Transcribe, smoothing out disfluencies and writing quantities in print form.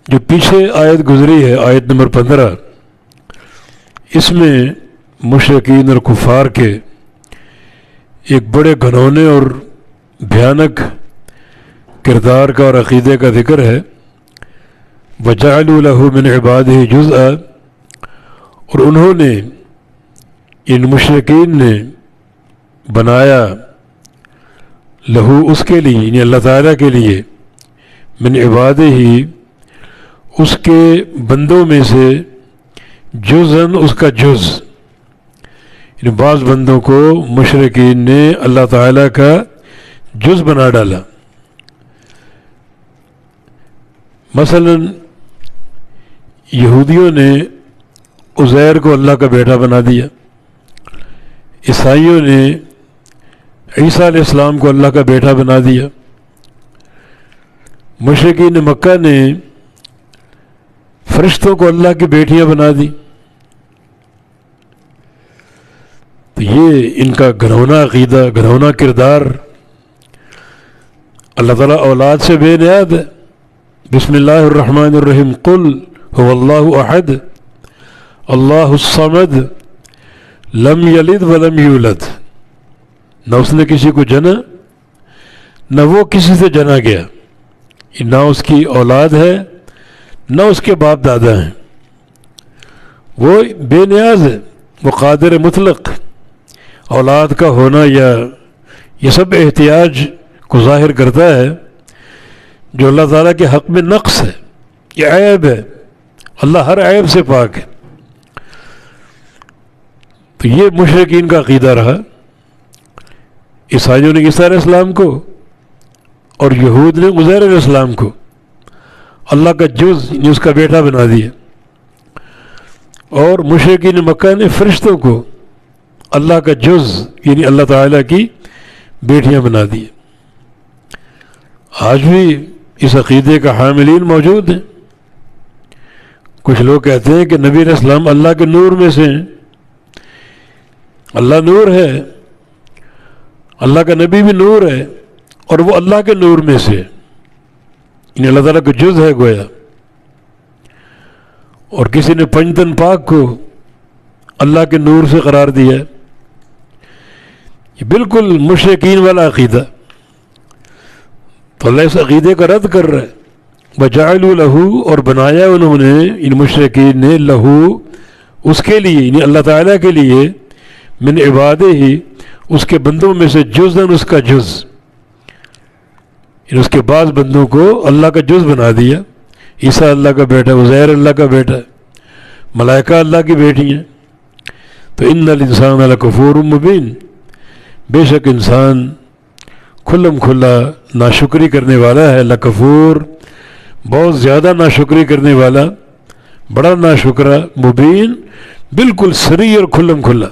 جو پیچھے آیت گزری ہے، آیت نمبر 15، اس میں مشرکین اور کفار کے ایک بڑے گھنونے اور بھیانک کردار کا اور عقیدے کا ذکر ہے۔ وَجَعَلُوا لَهُ مِنْ عِبَادِهِ جُزْءًا، اور انہوں نے، ان مشرکین نے بنایا لہو اس کے لیے، یعنی اللہ تعالیٰ کے لیے، من عبادہ اس کے بندوں میں سے، جزءاً اس کا جز، یعنی بعض بندوں کو مشرکین نے اللہ تعالیٰ کا جز بنا ڈالا۔ مثلا یہودیوں نے عزیر کو اللہ کا بیٹا بنا دیا، عیسائیوں نے عیسیٰ علیہ السلام کو اللہ کا بیٹا بنا دیا، مشرکین مکہ نے فرشتوں کو اللہ کی بیٹیاں بنا دی۔ تو یہ ان کا گھنونا عقیدہ، گھنونا کردار۔ اللہ تعالیٰ اولاد سے بے نیاز ہے۔ بسم اللہ الرحمن الرحیم، قل هو اللہ احد اللہ الصمد لم یلد ولم یولد۔ نہ اس نے کسی کو جنا، نہ وہ کسی سے جنا گیا، نہ اس کی اولاد ہے، نہ اس کے باپ دادا ہیں۔ وہ بے نیاز ہے، وہ قادر مطلق۔ اولاد کا ہونا یا یہ سب احتیاج کو ظاہر کرتا ہے جو اللہ تعالیٰ کے حق میں نقص ہے، یہ عیب ہے۔ اللہ ہر عیب سے پاک ہے۔ تو یہ مشرکین کا عقیدہ رہا۔ عیسائیوں نے عیسیٰ علیہ السلام کو اور یہود نے عزیر علیہ السلام کو اللہ کا جز، یعنی اس کا بیٹا بنا دیا، اور مشرکین مکہ نے فرشتوں کو اللہ کا جز، یعنی اللہ تعالیٰ کی بیٹیاں بنا دی۔ آج بھی اس عقیدے کا حاملین موجود ہیں۔ کچھ لوگ کہتے ہیں کہ نبی علیہ السلام اللہ کے نور میں سے ہیں۔ اللہ نور ہے، اللہ کا نبی بھی نور ہے، اور وہ اللہ کے نور میں سے، یعنی اللہ تعالیٰ کا جز ہے گویا۔ اور کسی نے پنجتن پاک کو اللہ کے نور سے قرار دیا۔ یہ بالکل مشرکین والا عقیدہ۔ تو اللہ اس عقیدے کا رد کر رہا ہے۔ وَجَعَلُوا لَهُ، اور بنایا انہوں نے، ان مشرکین نے، لہو اس کے لیے، یعنی اللہ تعالیٰ کے لیے، من عبادہ اس کے بندوں میں سے، جزءاً اس کا جز، یعنی اس کے بعض بندوں کو اللہ کا جز بنا دیا۔ عیسیٰ اللہ کا بیٹا، عزیر اللہ کا بیٹا، ملائکہ اللہ کی بیٹی ہیں۔ تو ان الانسان لکفور مبین، بے شک انسان کھلم کھلا ناشکری کرنے والا ہے، لکفور بہت زیادہ ناشکری کرنے والا، بڑا ناشکرا، مبین بالکل صریح اور کھلم کھلا۔